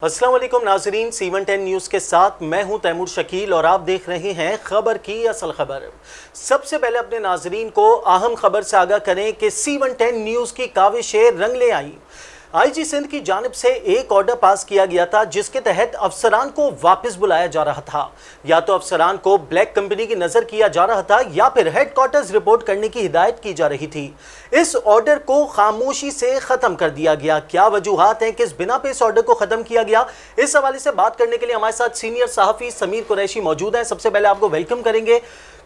अस्सलाम वालेकुम नाजरीन, C110 न्यूज़ के साथ मैं हूं तैमूर शकील और आप देख रहे हैं खबर की असल खबर। सबसे पहले अपने नाजरीन को अहम खबर से आगाह करें कि C110 न्यूज़ की काविशें रंग ले आई। IG सिंध की जानिब से एक ऑर्डर पास किया गया था जिसके तहत अफसरान को वापस बुलाया जा रहा था। या तो अफसरान को ब्लैक कंपनी की नज़र किया जा रहा था या फिर हेडक्वार्टर्स रिपोर्ट करने की हिदायत की जा रही थी। इस ऑर्डर को खामोशी से ख़त्म कर दिया गया। क्या वजूहात हैं, किस बिना पे इस ऑर्डर को ख़त्म किया गया, इस हवाले से बात करने के लिए हमारे साथ सीनियर सहाफ़ी समीर कुरैशी मौजूद हैं। सबसे पहले आपको वेलकम करेंगे।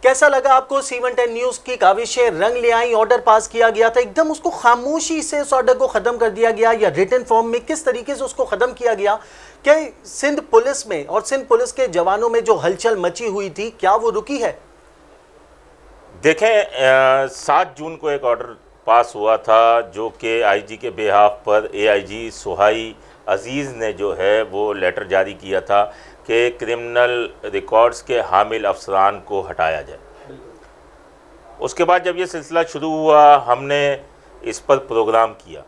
कैसा लगा आपको C110 न्यूज़ की काविशें रंग ले आई? ऑर्डर पास किया गया था, एकदम उसको खामोशी से उस ऑर्डर को ख़त्म कर दिया गया या रिटन फॉर्म में किस तरीके से उसको ख़त्म किया गया? क्या सिंध पुलिस में और सिंध पुलिस के जवानों में जो हलचल मची हुई थी, क्या वो रुकी है? देखें, 7 जून को एक ऑर्डर पास हुआ था जो कि IG के बेहाफ पर AIG सुहाई अजीज़ ने जो है वो लेटर जारी किया था कि क्रिमिनल रिकॉर्ड्स के हामिल अफसरान को हटाया जाए। उसके बाद जब ये सिलसिला शुरू हुआ, हमने इस पर प्रोग्राम किया।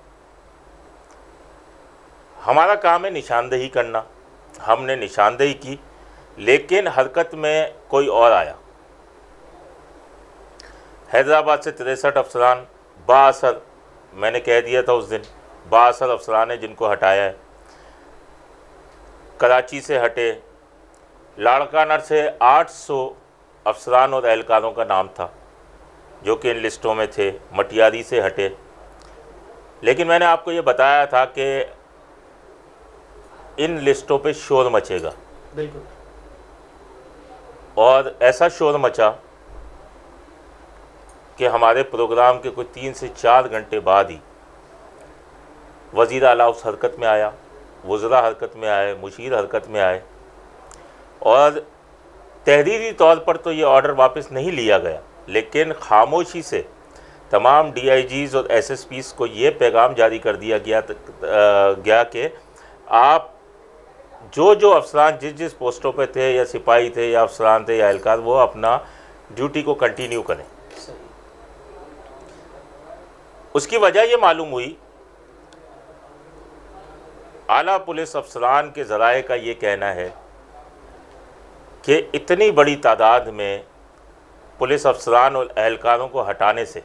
हमारा काम है निशानदेही करना, हमने निशानदेही की, लेकिन हरकत में कोई और आया। हैदराबाद से 63 अफसरान बाअसर, मैंने कह दिया था उस दिन, बाअसर अफसरान है जिनको हटाया है। कराची से हटे, लाड़कानर से 800 अफसरान और एहलकारों का नाम था जो कि इन लिस्टों में थे। मटियारी से हटे, लेकिन मैंने आपको ये बताया था कि इन लिस्टों पे शोर मचेगा। बिल्कुल। और ऐसा शोर मचा कि हमारे प्रोग्राम के कुछ 3 से 4 घंटे बाद ही वज़ीर आला उस हरकत में आया, वज़रा हरकत में आए, मुशीर हरकत में आए, और तहरीरी तौर पर तो ये ऑर्डर वापस नहीं लिया गया, लेकिन खामोशी से तमाम DIGs और SSPs को ये पैगाम जारी कर दिया गया कि आप जो अफसरान जिस पोस्टों पे थे, या सिपाही थे या अफसरान थे या एहलकार, वो अपना ड्यूटी को कंटिन्यू करें। उसकी वजह ये मालूम हुई, आला पुलिस अफसरान के ज़राए का ये कहना है कि इतनी बड़ी तादाद में पुलिस अफसरान और एहलकारों को हटाने से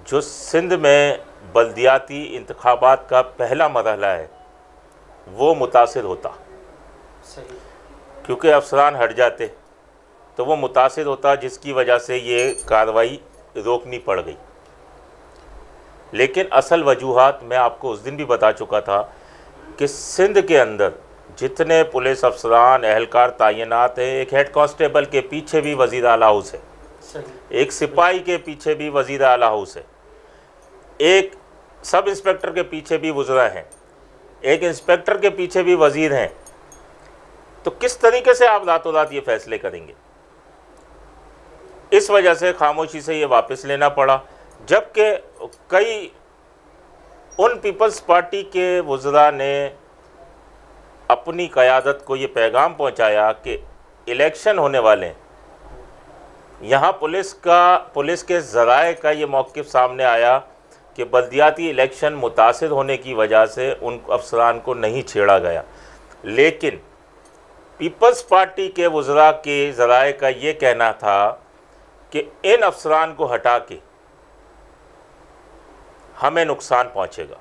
जो सिंध में बल्दियाती इंतखाबात का पहला मरहला है वो मुतासिर होता। सही। क्योंकि अफसरान हट जाते तो वो मुतासिर होता, जिसकी वजह से ये कार्रवाई रोकनी पड़ गई। लेकिन असल वजूहात मैं आपको उस दिन भी बता चुका था कि सिंध के अंदर जितने पुलिस अफसरान एहलकार तैनात हैं, एक हेड कांस्टेबल के पीछे भी वज़ीर आला हाउस है, एक सिपाही के पीछे भी वज़ीर आला हाउस है, एक सब इंस्पेक्टर के पीछे भी वज़रा हैं, एक इंस्पेक्टर के पीछे भी वज़ीर हैं। तो किस तरीके से आप रातों रात ये फैसले करेंगे? इस वजह से खामोशी से ये वापस लेना पड़ा, जबकि कई उन पीपल्स पार्टी के वज़रा ने अपनी क़यादत को ये पैगाम पहुंचाया कि इलेक्शन होने वाले हैं। यहाँ पुलिस के ज़राए का ये मौक़िफ़ सामने आया कि बल्दियाती इलेक्शन मुतासिर होने की वजह से उन अफसरान को नहीं छेड़ा गया, लेकिन पीपल्स पार्टी के वज़रा के ज़राए का ये कहना था कि इन अफसरान को हटा के हमें नुकसान पहुंचेगा।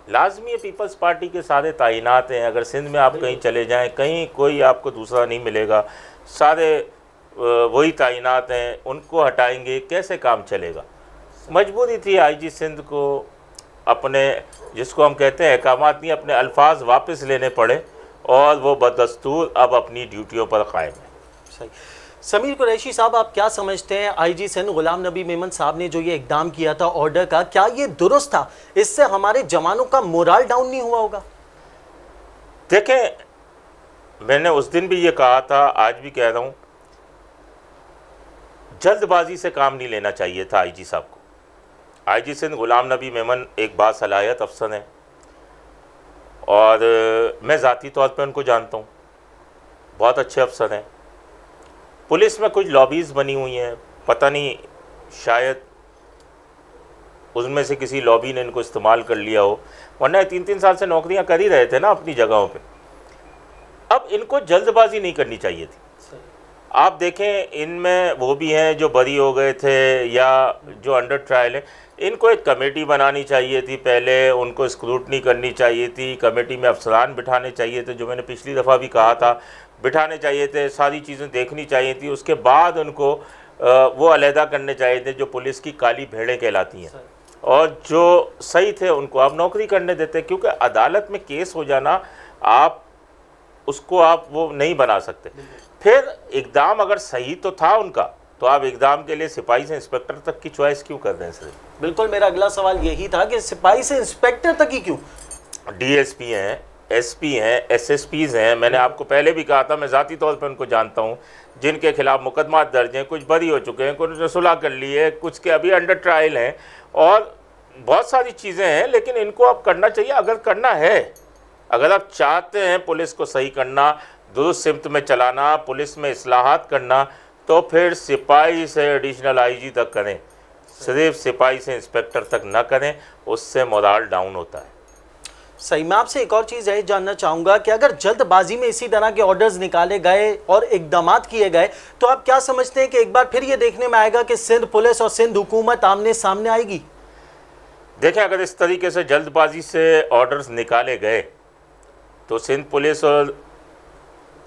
लाजमी है, पीपल्स पार्टी के सारे तैनात हैं। अगर सिंध में आप कहीं चले जाएं, कहीं कोई आपको दूसरा नहीं मिलेगा, सारे वही तैनात हैं, उनको हटाएंगे, कैसे काम चलेगा? मजबूरी थी IG सिंध को अपने, जिसको हम कहते हैं अहकामात नहीं, अपने अल्फाज वापस लेने पड़े और वो बदस्तूर अब अपनी ड्यूटियों पर कायम है। सही। समीर कुरैशी साहब, आप क्या समझते हैं, IG सिंध गुलाम नबी मेमन साहब ने जो ये इक़दाम किया था ऑर्डर का, क्या ये दुरुस्त था? इससे हमारे जवानों का मोराल डाउन नहीं हुआ होगा? देखें, मैंने उस दिन भी ये कहा था, आज भी कह रहा हूँ, जल्दबाजी से काम नहीं लेना चाहिए था IG साहब को। IG सिंध गुलाम नबी मेमन एक बासलाहियत अफसर हैं और मैं ज़ाती तौर पे उनको जानता हूँ, बहुत अच्छे अफसर हैं। पुलिस में कुछ लॉबीज़ बनी हुई हैं, पता नहीं शायद उसमें से किसी लॉबी ने इनको इस्तेमाल कर लिया हो, वरना 3-3 साल से नौकरियां कर ही रहे थे ना अपनी जगहों पे। अब इनको जल्दबाजी नहीं करनी चाहिए थी। आप देखें इनमें वो भी हैं जो बरी हो गए थे या जो अंडर ट्रायल है, इनको एक कमेटी बनानी चाहिए थी, पहले उनको स्क्रूटनी करनी चाहिए थी, कमेटी में अफसरान बिठाने चाहिए थे, जो मैंने पिछली दफ़ा भी कहा था बिठाने चाहिए थे, सारी चीज़ें देखनी चाहिए थी। उसके बाद उनको वो अलहदा करने चाहिए थे जो पुलिस की काली भेड़ें कहलाती हैं, और जो सही थे उनको आप नौकरी करने देते, क्योंकि अदालत में केस हो जाना आप उसको आप वो नहीं बना सकते। फिर इकदाम अगर सही तो था उनका, तो आप इकदाम के लिए सिपाही से इंस्पेक्टर तक की चॉइस क्यों कर रहे हैं सर? बिल्कुल, मेरा अगला सवाल यही था कि सिपाही से इंस्पेक्टर तक ही क्यों? डीएसपी हैं, एसपी हैं, एसएसपीज हैं, मैंने आपको पहले भी कहा था, मैं ज़ाती तौर पर उनको जानता हूं, जिनके खिलाफ मुकदमा दर्ज हैं, कुछ बरी हो चुके हैं, कुछ ने सुलह कर ली है, कुछ के अभी अंडर ट्रायल हैं, और बहुत सारी चीज़ें हैं। लेकिन इनको अब करना चाहिए, अगर करना है, अगर आप चाहते हैं पुलिस को सही करना, दुरुस्त सिमत में चलाना, पुलिस में इस्लाहात करना, तो फिर सिपाही से एडिशनल आईजी तक करें, सिर्फ सिपाही से इंस्पेक्टर तक ना करें, उससे मोराल डाउन होता है। सही। मैं आपसे एक और चीज़ यही जानना चाहूँगा कि अगर जल्दबाजी में इसी तरह के ऑर्डर्स निकाले गए और इकदाम किए गए, तो आप क्या समझते हैं कि एक बार फिर ये देखने में आएगा कि सिंध पुलिस और सिंध हुकूमत आमने सामने आएगी? देखें, अगर इस तरीके से जल्दबाजी से ऑर्डर्स निकाले गए तो सिंध पुलिस और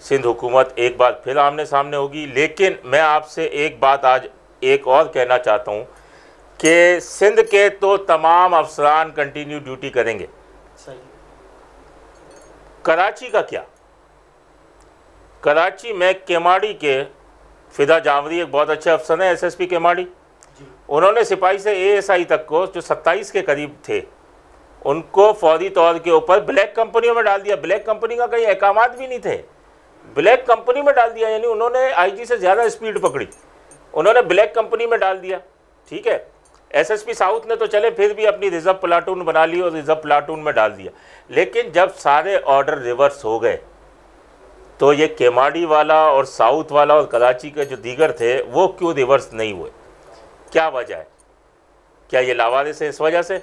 सिंध हुकूमत एक बार फिर आमने सामने होगी। लेकिन मैं आपसे एक बात आज एक और कहना चाहता हूँ कि सिंध के तो तमाम अफसरान कंटिन्यू ड्यूटी करेंगे, सही। कराची का क्या? कराची में केमाड़ी के फिदा जावरी एक बहुत अच्छे अफसर हैं, एसएसपी केमाड़ी, उन्होंने सिपाही से एएसआई तक को, जो 27 के करीब थे, उनको फौरी तौर के ऊपर ब्लैक कंपनियों में डाल दिया। ब्लैक कंपनी का कहीं अहकामात भी नहीं थे, ब्लैक कंपनी में डाल दिया। यानी उन्होंने आईजी से ज़्यादा स्पीड पकड़ी, उन्होंने ब्लैक कंपनी में डाल दिया। ठीक है, एसएसपी साउथ ने तो चले फिर भी अपनी रिजर्व प्लाटून बना ली और रिजर्व प्लाटून में डाल दिया। लेकिन जब सारे ऑर्डर रिवर्स हो गए तो ये केमाड़ी वाला और साउथ वाला और कराची के जो दीगर थे वो क्यों रिवर्स नहीं हुए? क्या वजह है? क्या ये लावारिस है? इस वजह से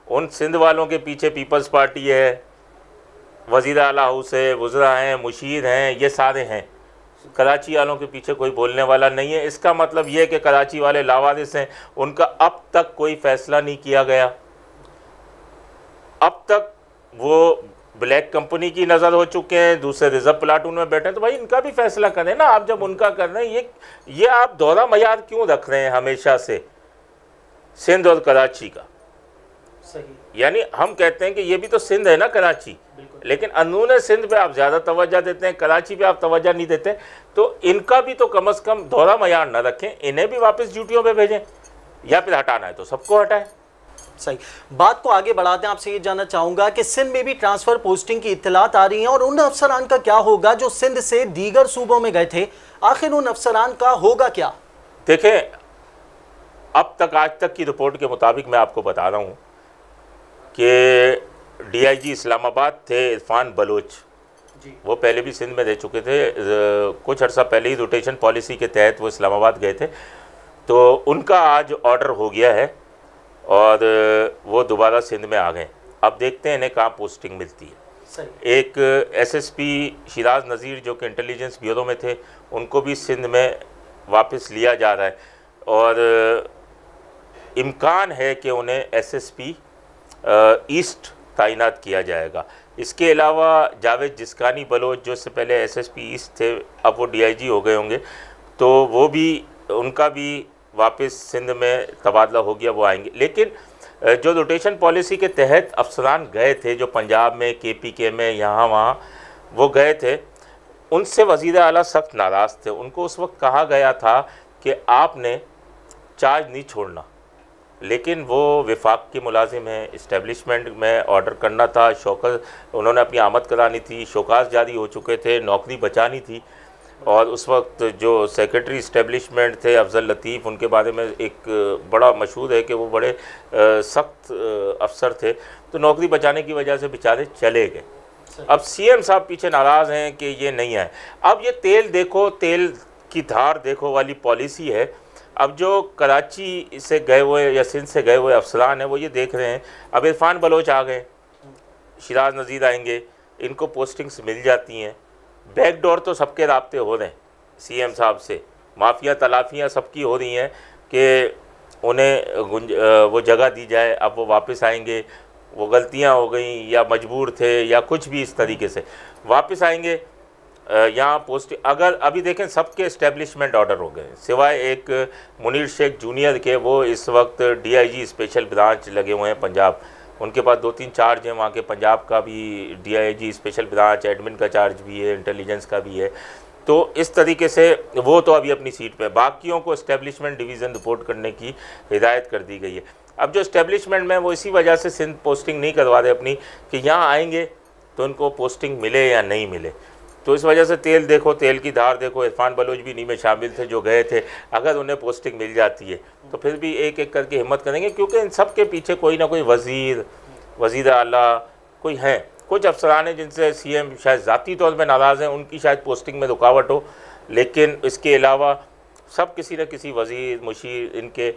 उन सिंध वालों के पीछे पीपल्स पार्टी है, वज़ीर आला हाउस है, वज़रा हैं, मुशीर हैं, ये सारे हैं। कराची वालों के पीछे कोई बोलने वाला नहीं है। इसका मतलब ये है कि कराची वाले लावारिस हैं, उनका अब तक कोई फैसला नहीं किया गया। अब तक वो ब्लैक कंपनी की नज़र हो चुके हैं, दूसरे रिजर्व प्लाटून में बैठे हैं, तो भाई इनका भी फैसला करें ना। आप जब उनका कर रहे हैं, ये आप दोहरा मयार क्यों रख रहे हैं हमेशा से सिंध और कराची का? सही। यानी हम कहते हैं कि ये भी तो सिंध है ना, कराची, लेकिन अंदरूनी सिंध पे आप ज़्यादा तवज्जो देते हैं, कराची पे आप तवज्जो नहीं देते। तो इनका भी तो कम से कम दोहरा मयार ना रखें, इन्हें भी वापस ड्यूटियों पे भेजें, या फिर हटाना है तो सबको हटाएं। सही। बात को आगे बढ़ाते हैं, आपसे ये जानना चाहूँगा कि सिंध में भी ट्रांसफ़र पोस्टिंग की इत्तलात आ रही हैं, और उन अफसरान का क्या होगा जो सिंध से दीगर सूबों में गए थे? आखिर उन अफसरान का होगा क्या? देखें, अब तक आज तक की रिपोर्ट के मुताबिक मैं आपको बता रहा हूँ कि डीआईजी इस्लामाबाद थे इरफान बलोच, वो पहले भी सिंध में रह चुके थे, कुछ अर्सा पहले ही रोटेशन पॉलिसी के तहत वो इस्लामाबाद गए थे, तो उनका आज ऑर्डर हो गया है और वो दोबारा सिंध में आ गए। अब देखते हैं इन्हें कहाँ पोस्टिंग मिलती है। सही। एक एसएसपी शिराज नज़ीर जो कि इंटेलिजेंस ब्यूरो में थे, उनको भी सिंध में वापस लिया जा रहा है, और इम्कान है कि उन्हें एसएसपी ईस्ट तैनात किया जाएगा। इसके अलावा जावेद जिस्कानी बलोच जो इससे पहले एसएसपी ईस्ट थे, अब वो डीआईजी हो गए होंगे, तो वो भी, उनका भी वापस सिंध में तबादला हो गया, वो आएंगे। लेकिन जो रोटेशन पॉलिसी के तहत अफसरान गए थे, जो पंजाब में, केपीके में, यहाँ वहाँ वो गए थे, उनसे वज़ीर आला सख्त नाराज़ थे। उनको उस वक्त कहा गया था कि आपने चार्ज नहीं छोड़ना, लेकिन वो विफाक के मुलाजिम हैं, इस्टेब्लिशमेंट में ऑर्डर करना था, शौकत उन्होंने अपनी आमद करानी थी, शौकास जारी हो चुके थे, नौकरी बचानी थी। और उस वक्त जो सेक्रेटरी इस्टेब्लिशमेंट थे अफजल लतीफ़, उनके बारे में एक बड़ा मशहूर है कि वो बड़े सख्त अफसर थे, तो नौकरी बचाने की वजह से बेचारे चले गए। अब सीएम साहब पीछे नाराज़ हैं कि ये नहीं आए। अब ये तेल देखो, तेल की धार देखो वाली पॉलिसी है, अब जो कराची से गए हुए या सिंध से गए हुए अफसरान हैं वो ये देख रहे हैं, अब इरफान बलोच आ गए, शिराज नज़ीर आएंगे, इनको पोस्टिंग्स मिल जाती हैं। बैकडोर तो सबके राब्ते हो रहे हैं सीएम साहब से, माफिया तलाफियाँ सबकी हो रही हैं कि उन्हें वो जगह दी जाए, अब वो वापस आएंगे, वो गलतियाँ हो गई या मजबूर थे या कुछ भी इस तरीके से वापस आएंगे यहाँ पोस्ट। अगर अभी देखें सबके इस्टेब्लिशमेंट ऑर्डर हो गए सिवाय एक मुनीर शेख जूनियर के, वो इस वक्त DIG स्पेशल ब्रांच लगे हुए हैं पंजाब, उनके पास 2-3 चार्ज हैं वहाँ के, पंजाब का भी DIG स्पेशल ब्रांच, एडमिन का चार्ज भी है, इंटेलिजेंस का भी है। तो इस तरीके से वो तो अभी अपनी सीट पे, बाकियों को इस्टेब्लिशमेंट डिवीज़न रिपोर्ट करने की हिदायत कर दी गई है। अब जो इस्टेब्लिशमेंट में वो इसी वजह से सिंध पोस्टिंग नहीं करवा रहे अपनी कि यहाँ आएंगे तो उनको पोस्टिंग मिले या नहीं मिले, तो इस वजह से तेल देखो, तेल की धार देखो, इरफान बलोच भी इन्हीं में शामिल थे जो गए थे। अगर उन्हें पोस्टिंग मिल जाती है तो फिर भी एक एक करके हिम्मत करेंगे, क्योंकि इन सब के पीछे कोई ना कोई वज़ीर आला कोई हैं, कुछ अफसरान हैं जिनसे CM शायद ज़ाती तौर पर नाराज़ हैं, उनकी शायद पोस्टिंग में रुकावट हो, लेकिन इसके अलावा सब किसी न किसी वज़ीर मुशीर इनके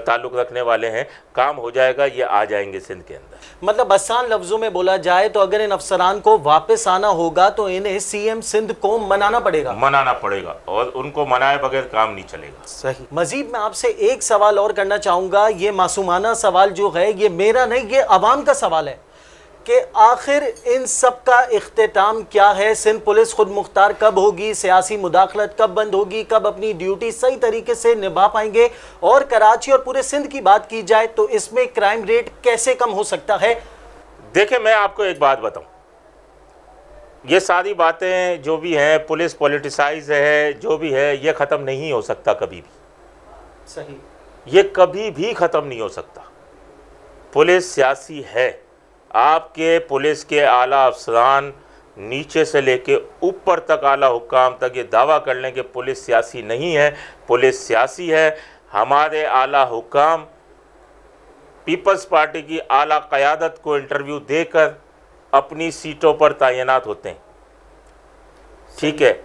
ताल्लुक़ रखने वाले हैं। काम हो जाएगा, ये आ जाएंगे सिंध के अंदर। मतलब आसान लफ्ज़ों में बोला जाए तो अगर इन अफसरान को वापस आना होगा तो इन्हें CM सिंध को मनाना पड़ेगा और उनको मनाए बगैर काम नहीं चलेगा। सही। मजीद मैं आपसे एक सवाल और करना चाहूँगा, ये मासूमाना सवाल जो है ये मेरा नहीं, ये अवाम का सवाल है कि आखिर इन सब का इख्तिताम क्या है? सिंध पुलिस खुद मुख्तार कब होगी? सियासी मुदाखलत कब बंद होगी? कब अपनी ड्यूटी सही तरीके से निभा पाएंगे? और कराची और पूरे सिंध की बात की जाए तो इसमें क्राइम रेट कैसे कम हो सकता है? देखिए मैं आपको एक बात बताऊं, ये सारी बातें जो भी हैं, पुलिस पॉलिटिसाइज है, जो भी है, ये ख़त्म नहीं हो सकता कभी भी। सही। ये कभी भी ख़त्म नहीं हो सकता। पुलिस सियासी है, आपके पुलिस के आला अफसरान नीचे से लेके ऊपर तक आला हुक्काम तक ये दावा कर लें कि पुलिस सियासी नहीं है, पुलिस सियासी है। हमारे आला हुक्काम पीपल्स पार्टी की आला क़यादत को इंटरव्यू देकर अपनी सीटों पर तैनात होते हैं, ठीक है।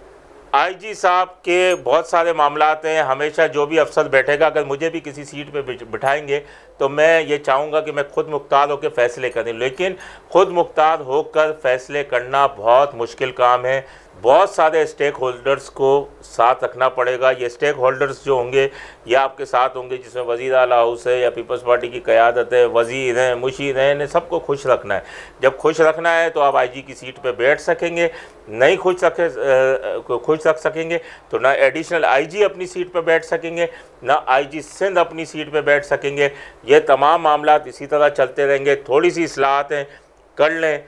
IG साहब के बहुत सारे मामलात हैं, हमेशा जो भी अफसर बैठेगा अगर मुझे भी किसी सीट पे बिठाएंगे तो मैं ये चाहूँगा कि मैं खुद मुख्तार होकर फ़ैसले करूँ, लेकिन खुद मुख्तार होकर फ़ैसले करना बहुत मुश्किल काम है। बहुत सारे स्टेक होल्डर्स को साथ रखना पड़ेगा। ये स्टेक होल्डर्स जो होंगे ये आपके साथ होंगे, जिसमें वज़ीर आला हाउस है या पीपल्स पार्टी की क़यादत है, वज़ीर हैं, मुशीर हैं, इन्हें सबको खुश रखना है। जब खुश रखना है तो आप IG की सीट पे बैठ सकेंगे, नहीं खुश रख सकेंगे तो ना एडिशनल IG अपनी सीट पे बैठ सकेंगे, ना IG सिंध अपनी सीट पे बैठ सकेंगे। ये तमाम मामलात इसी तरह चलते रहेंगे। थोड़ी सी इस्लाहतें कर लें,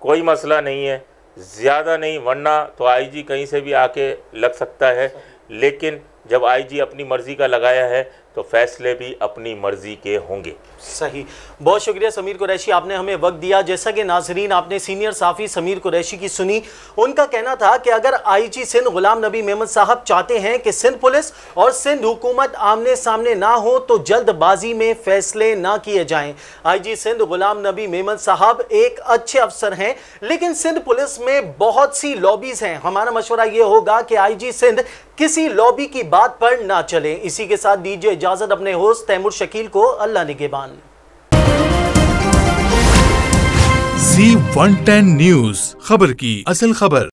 कोई मसला नहीं है, ज़्यादा नहीं, वरना तो IG कहीं से भी आके लग सकता है। लेकिन जब IG अपनी मर्ज़ी का लगाया है तो फैसले भी अपनी मर्ज़ी के होंगे। सही। बहुत शुक्रिया समीर कुरैशी, आपने हमें वक्त दिया। जैसा कि नाजरीन आपने सीनियर साफ़ी समीर कुरैशी की सुनी, उनका कहना था कि अगर IG सिंध गुलाम नबी मेमन साहब चाहते हैं कि सिंध पुलिस और सिंध हुकूमत आमने सामने ना हो तो जल्दबाजी में फैसले ना किए जाएं। IG सिंध गुलाम नबी मेमन साहब एक अच्छे अफसर हैं, लेकिन सिंध पुलिस में बहुत सी लॉबीज़ हैं। हमारा मशवरा ये होगा कि IG सिंध किसी लॉबी की बात पर ना चले। इसी के साथ दीजिए इजाजत अपने होस्ट तैमूर शकील को। अल्लाह निगहबान। Z110 न्यूज़, खबर की असल खबर।